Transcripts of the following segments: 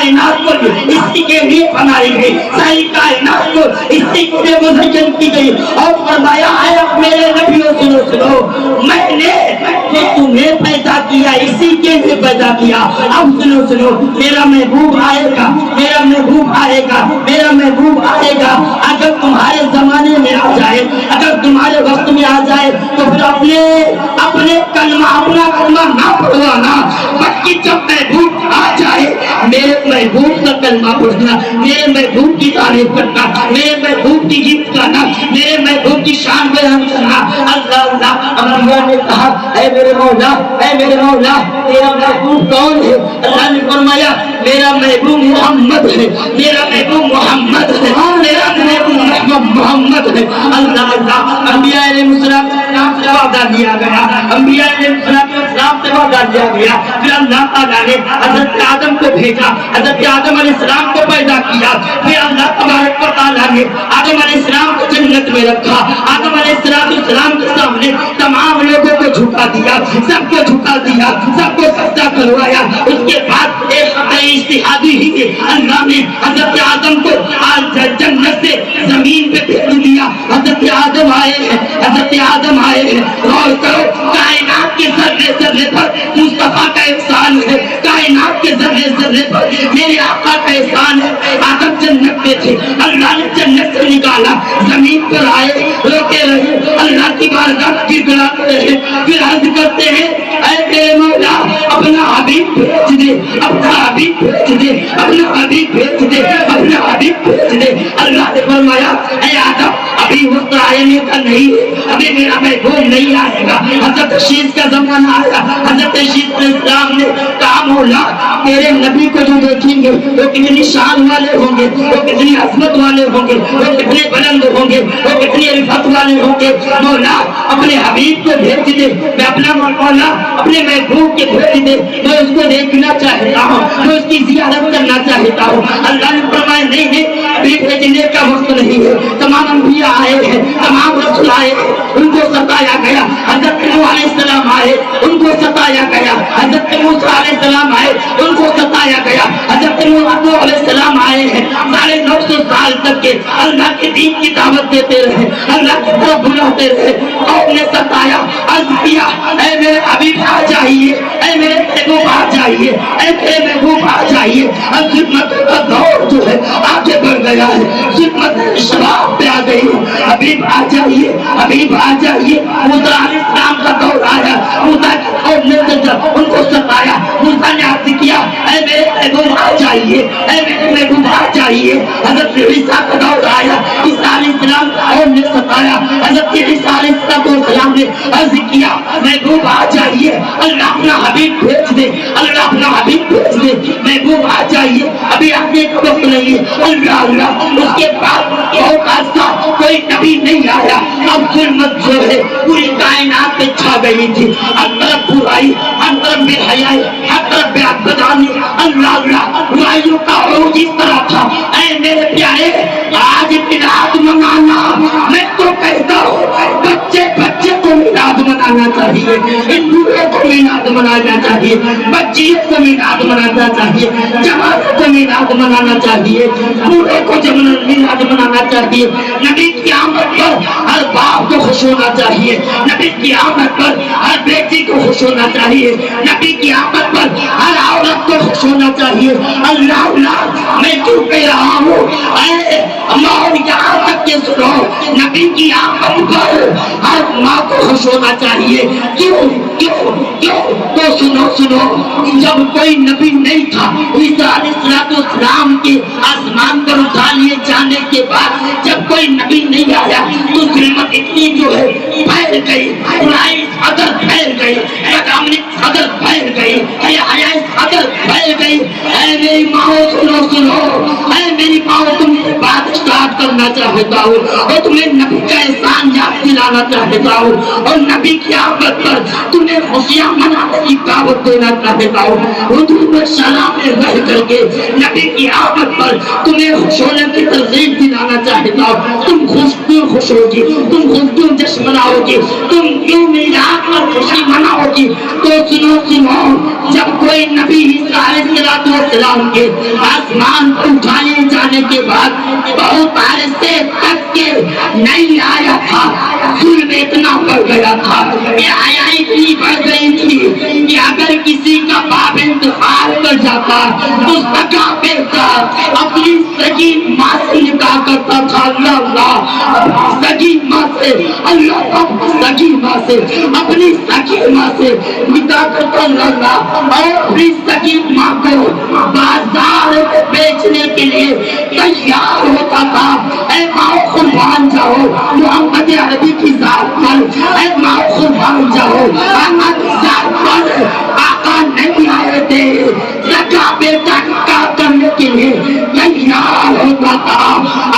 کائنات کو اسی کے لیے بنائی گئی، ساری کائنات کو اسی کے لیے مزین کی گئی، اور فرمایا ہے اب میرے نبیوں سنو سنو، میں نے جو تمہیں پیدا کیا اسی کے لیے پیدا کیا، اب سنو سنو، میرا محبوب آئے گا، میرا محبوب آئے گا، میرا محبوب آئے گا، اگر تمہارے زمانے میں آ جائے، اگر تمہارے وقت میں آ جائے تو پھر اپنے کلمہ اپنا کلمہ نہ پڑھوانا، بلکہ جب محبوب آ جائے میرے محبوب کا کلمہ پڑھنا، میرے محبوب کی تعریف کرنا، میرے محبوب کی عزت کرنا، میرے محبوب کی شان بیان کرنا۔ اللہ اللہ انبیاء نے کہا اے میرے مولا، اے میرے مولا تیرا محبوب کون ہے؟ اللہ نے فرمایا میرا محبوب محمد ہے، میرا محبوب محمد ہے، میرا محبوب محمد ہے۔ اللہ اللہ انبیاء علیہ السلام سے وعدہ دیا گیا، انبیاء علیہ السلام سے وعدہ دیا گیا، پھر اللہ تعالیٰ نے حضرت آدم کو بھیجا، حضرت آدم علیہ السلام کو پیدا کیا، پھر اللہ تبارک و تعالیٰ نے آدم علیہ السلام کو جنت میں رکھا، آدم علیہ السلام کے سامنے تمام لوگوں کو جھکا دیا، سب کو جھکا دیا، سب کو سجدہ کروایا۔ اس کے بعد ایک اجتہادی ہی اللہ نے حضرت آدم کو جنت سے زمین پہ بھیج دیا۔ حضرت آدم آئے ہیں، حضرت آدم آئے ہیں، غور کرو کائنات کے ذرے ذرے پر مصطفیٰ کا احسان ہے، کائنات کے ذرے ذرے پر میرے آقا کا احسان ہے۔ آدم جنت میں تھے، اللہ نے جنت سے نکالا، زمین پر آئے، روتے رہے، اللہ کی بارگاہ میں گڑاتے رہے، پھر عرض کرتے ہیں اے میرے مولا اپنا حبیب بھیج دے، اپنا حبیب بھیج دے، اپنا حبیب بھیج دے، اپنا حبیب بھیج دے۔ اللہ نے فرمایا اے آدم ابھی وقت آنے کا نہیں ہے، ابھی میرا محبوب نہیں آئے گا۔ حضرت شیش کا زمانہ آیا، حضرت شیش علیہ السلام نے کہا مولا تیرے نبی کو جو دیکھیں گے وہ کتنی شان والے ہوں گے، وہ کتنی عظمت والے ہوں گے، وہ کتنے بلند ہوں گے، وہ کتنی عرفت والے ہوں گے۔ مولا اپنے حبیب کو بھیج دے، میں اپنا مولا اپنے محبوب کے بھیج دے، میں اس کو دیکھنا چاہتا ہوں، میں اس کی زیارت کرنا چاہتا ہوں۔ اللہ نے فرمایا نہیں نہیں ابھی بھیجنے کا وقت نہیں ہے۔ تمام انبیاء آئے ہیں، تمام رسول آئے ہیں، ان کو ستایا گیا۔ حضرت نوح علیہ السلام آئے، ان کو ستایا گیا۔ حضرت موسیٰ علیہ السلام آئے، ان کو ستایا گیا۔ حضرت نوح علیہ السلام آئے ہیں، 950 سال تک کے اللہ کے دین کی دعوت دیتے رہے، اللہ کی طرف بلاتے رہے، اور نے ستایا، عرض کیا اے میرے حبیب آ جائیے، اے میرے محبوب آ جائیے، اے میرے محبوب آ جائیے۔ اب خدمت کا دور جو ہے آگے بڑھ گیا ہے، خدمت شباب پہ آ گئی ہے، حبیب آ جائیے، حبیب آ جائیے۔ موسیٰ علیہ السلام کا دور آیا، موسیٰ کی قوم نے ان کو ستایا، موسیٰ نے عرض کیا اے میرے محبوب آ جائیے، اے میرے محبوب آ جائیے۔ حضرت عیسیٰ کا دور آیا، عیسیٰ علیہ السلام کی قوم نے ستایا، حضرت عیسیٰ علیہ السلام نے عرض کیا محبوب آ جائیے، اللہ اپنا حبیب بھیج دے، اللہ اپنا حبیب بھیج دے، محبوب آ جائیے، ابھی آنے کا وقت نہیں ہے۔ اللہ اللہ اس کے بعد بہت عرصہ کوئی نبی نہیں آیا، اب ظلمت جو ہے پوری کائنات پہ چھا گئی تھی، ہر طرف برائی، ہر طرف بے حیائی، ہر طرف بے ادبی۔ اللہ اللہ برائیوں کا عروج اس طرح تھا۔ اے میرے پیارے آج میلاد منانا، میں تو کہتا ہوں بچے بچے کو میلاد منانا چاہیے، ان بوڑھوں کو میلاد منانا چاہیے، بچیوں کو میلاد منانا چاہیے، جوانوں کو میلاد منانا چاہیے، بوڑھوں کو میلاد منانا چاہیے۔ نبی کی آمد پر ہر باپ کو خوش ہونا چاہیے، نبی کی آمد پر ہر بیٹی کو خوش ہونا چاہیے، نبی کی آمد پر ہر عورت کو خوش ہونا چاہیے۔ اللہ اللہ میں کیوں کہہ رہا ہوں اے اللہ یہاں تک کہ سنو، نبی کی آمد پر ہر ماں کو خوش ہونا چاہیے۔ کیوں کیوں کیوں؟ تو سنو سنو، جب کوئی نبی نہیں تھا، عیسیٰ علیہ السلام کے آسمان پر اٹھا لیے جانے کے بعد جب کوئی نبی نہیں آیا تو ظلمت اتنی جو ہے پھیل گئی، برائی قدر پھیل گئی، بدامنی قدر پھیل گئی، حیا قدر پھیل گئی۔ اے میری ماں سنو سنو، اے میری ماں تم بات اسٹارٹ کرنا چاہتا ہوں اور تمہیں نبی کا احسان یاد دلانا چاہتا ہوں اور نبی کی آمد پر تمہیں خوشیاں منانے کی دعوت دینا چاہتا ہوں. حضور میں شرح میں رہ کر کے نبی کی آمد پر تمہیں خوش ہونے کی ترغیب دلانا چاہتا ہوں. تم خوش ہوگی, تم خوش جشن مناؤ گی, تم کیوں میلاد پر خوشی مناؤ گی. تو سنو, جب کوئی نبی علیہ السلام کے آسمان پر اٹھائے جانے کے بعد بہت عرصے تک کے نہیں آیا تھا, ظلم اتنا بڑھ گیا تھا, یہ حیائی اتنی بڑھ گئی تھی کہ اگر کسی کا باپ انتقال کر جاتا تو سگا بیٹا اپنی سگی ماں سے نکاح کرتا تھا. اللہ سگی ماں سے, اللہ سگی ماں سے, اپنی سگی ماں سے نکاح کرتا اللہ, اور اپنی سگی ماں کو بازار میں بیچنے کے لیے تیار ہوتا تھا. اے ماں قربان جاؤ محمد عربی کی ذات پر, اے ماں قربان جاؤ احمد کی ذات پر. آقا نہیں آئے تھے, لگا بیٹا نکاح کرنے کے لیے تیار ہوتا تھا.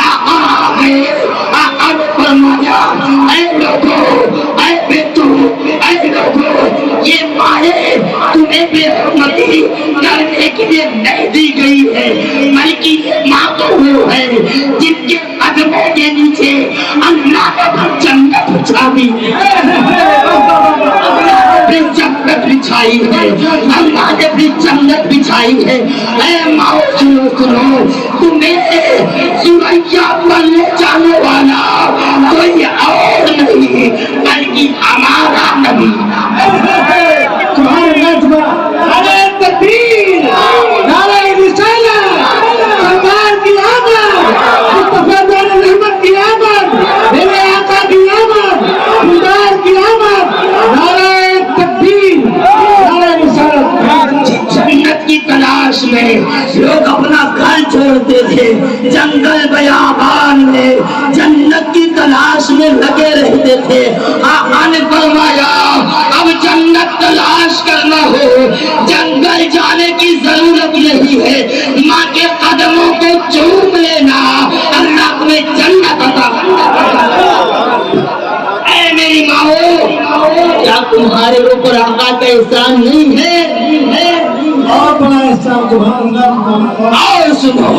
آقا آ گئے, آقا نے فرمایا اے لوگوں, اے بیٹو, اے لوگوں, یہ مائیں تمہیں بے حرمتی کرنے کے لیے نہیں دی گئی ہے, بلکہ ماں تو وہ ہے جن کے قدموں کے نیچے اللہ نے جنت بچھا دی ہے, جنت بچھائی ہے, اللہ نے بھی جنت بچھائی ہے. اے ماں سنو, تمہیں سوریا پر لے جانے والا کوئی اور نہیں بلکہ ہمارا نبی. نعرہ تکبیر, نعرہ رسالت, سرکار کی آمد, مصطفیٰ دور رحمت کی آمد, میرے آقا کی آمد, خدار کی آمد. نعرہ تکبیر, نعرہ رسالت. جنت کی تلاش میں لوگ اپنا گھر چھوڑتے تھے, جنگل بیابان میں جنت کی تلاش میں لگے رہتے تھے. آقا نے فرمایا اب جنت تلاش کرنا ہو, جنگل جانے کی ضرورت نہیں ہے, ماں کے قدموں کو چوم لینا, اللہ تمہیں جنت عطا کرے. اے میری ماں, کیا تمہارے اوپر آقا کا احسان نہیں ہے؟ اور بڑا احسان تمہارا. اور سنو,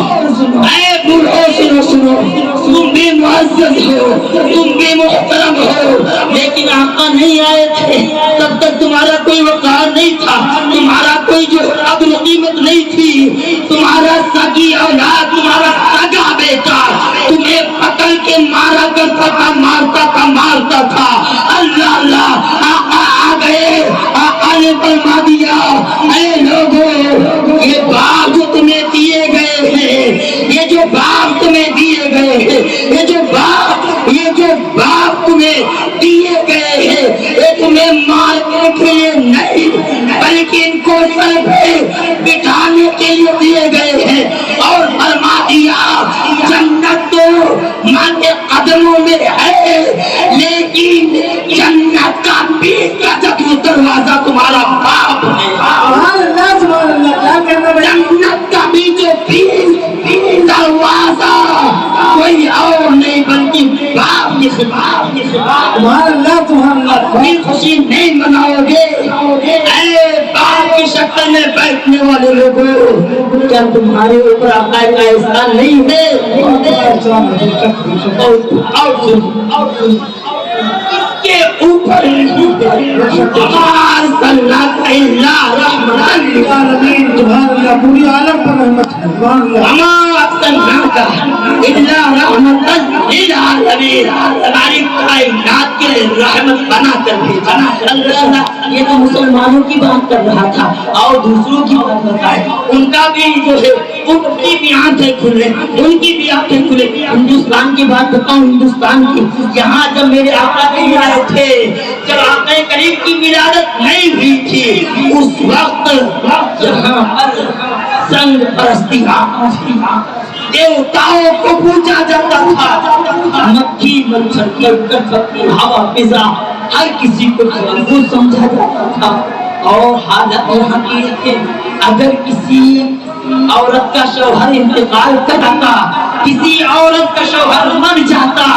اے بوڑھو سنو, تم بھی معزز ہو, تم بھی محترم ہو, لیکن آقا نہیں آئے تھے تب تک تمہارا کوئی وقار نہیں تھا, تمہارا کوئی جو قدر قیمت نہیں تھی. تمہارا سگی اولاد, تمہارا سگا بیٹا تمہیں پکڑ کے مارا کرتا تھا, مارتا تھا. اللہ اللہ, آقا آ گئے, آقا نے فرما دیا اے لوگوں, یہ باغ جو تمہیں دیے گئے ہیں, یہ جو باغ تمہیں دیے گئے ہیں, یہ جو باغ تمہیں دیے گئے ہیں, یہ تمہیں مارنے کے لیے نہیں بلکہ ان کو سر پہ بٹھانے کے لیے دیے گئے ہیں. اور فرما دیا جنت تو ماں کے قدموں میں ہے, لیکن جنت کا بیچ کا دروازہ تمہارا باپ ہے. جنت کا بھی جو دروازہ کوئی اور نہیں بلکہ باپ کی خدمت. کوئی خوشی نہیں مناؤ گے اے باپ کی شکل میں بیٹھنے والے لوگوں, کیا تمہارے اوپر آقا کا احسان نہیں ہے؟ اس کے اوپر پوری عالم پر رحمت ہماری کائنات کے رحمت بنا کر بھیجا. یہ تو مسلمانوں کی بات کر رہا تھا, اور دوسروں کی بات بتائے, ان کا بھی جو ہے ان کی بھی آنکھیں کھلے, ان کی بھی آنکھیں کھلے. ہندوستان کی بات بتاؤں, ہندوستان کی, یہاں جب میرے آقا نہیں آئے تھے, جب آقا کریم کی ولادت نہیں ہوئی تھی, اس وقت یہاں پر سنگ پرستی, دیوتاؤں کو پوجا جاتا تھا. مکھی مچھر کڑکڑ ہوا فضا ہر کسی کو سمجھا جاتا تھا. اور حالت یہاں کی ہے, اگر کسی عورت کا شوہر انتقال کراتا کسی عورت کا شوہر مر جاتا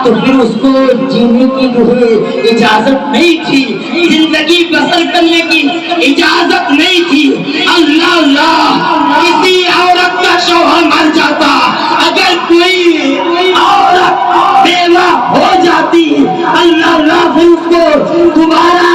تو پھر اس کو جینے کی جو ہے اجازت نہیں تھی، زندگی بسر کرنے کی اجازت نہیں تھی۔ اللہ اللہ، کسی عورت کا شوہر مر جاتا، اگر کوئی عورت بیوہ ہو جاتی، اللہ اللہ، پھر اس کو دوبارہ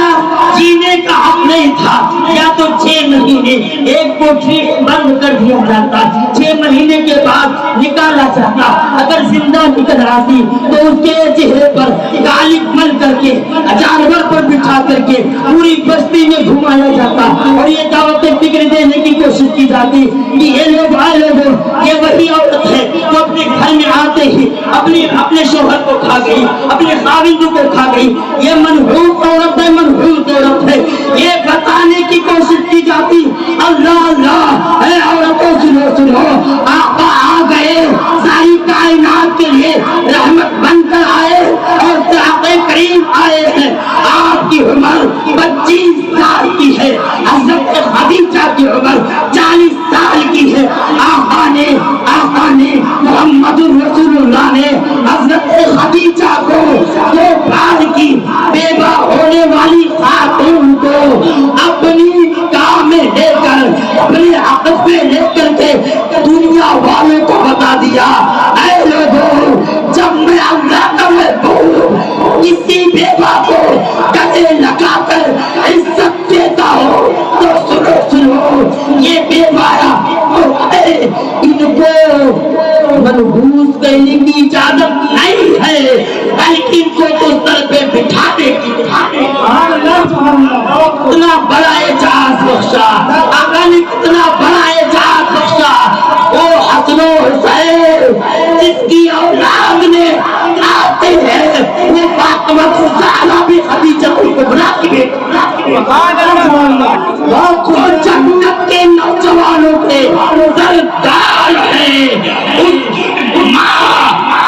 جینے کا حق نہیں تھا، یا تو 6 مہینے ایک کوٹری بند کر دیا جاتا، 6 مہینے کے بعد نکالا جاتا، اگر زندہ نکل آتی تو اس کے چہرے پر غالب مل کر کے جانور پر بٹھا کر کے پوری بستی میں گھمایا جاتا اور یہ دعوت فکر دینے کی کوشش کی جاتی کہ یہ لوگ آئے لوگوں، یہ وہی عورت ہے جو اپنے گھر میں آتے ہی اپنے شوہر کو کھا گئی، اپنے خاوند کو کھا گئی، یہ منحوس عورت ہے، منحوس عورت ہے، یہ بتانے کی کوشش کی جاتی۔ اللہ اللہ، اے عورتوں سنو سنو، آقا آ گئے، ساری کائنات کے لیے رحمت بن کر آئے اور آقا کریم آئے ہیں۔ آپ کی عمر 25 سال کی ہے، حضرت خدیجہ کی عمر 40 سال کی ہے۔ آقا نے محمد رسول اللہ نے حضرت خدیجہ کو 2 بار کی بیوہ ہونے والی خاتون کو اپنی کام میں لے کر، اپنے عقد میں لے کر کے دنیا والوں کو بتا دیا، اے لوگوں، جب میں اللہ کا محبوب کسی بیوہ کو گلے لگا کر عزت دیتا ہوں تو سنو سنو، یہ بیوہ ان کو منحوس کہنے کی اجازت نہیں ہے، بلکہ ان کو تو سر پہ بٹھانے کی۔ کتنا بڑا اعزاز بخشا آقا نے، کتنا بڑا اعزاز بخشا۔ وہ حسن و حسین جس کی اولاد نے آتے ہیں، وہ فاطمہ الزہرا بھی خدیجہ الکبریٰ کی بیٹی، وہ جنت کے نوجوانوں کے سردار ہیں، ان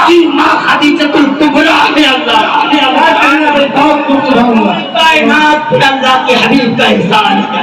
کی ماں خدیجہ الکبریٰ ہے۔ اللہ کائنات پر اللہ کے حبیب کا احسان ہے۔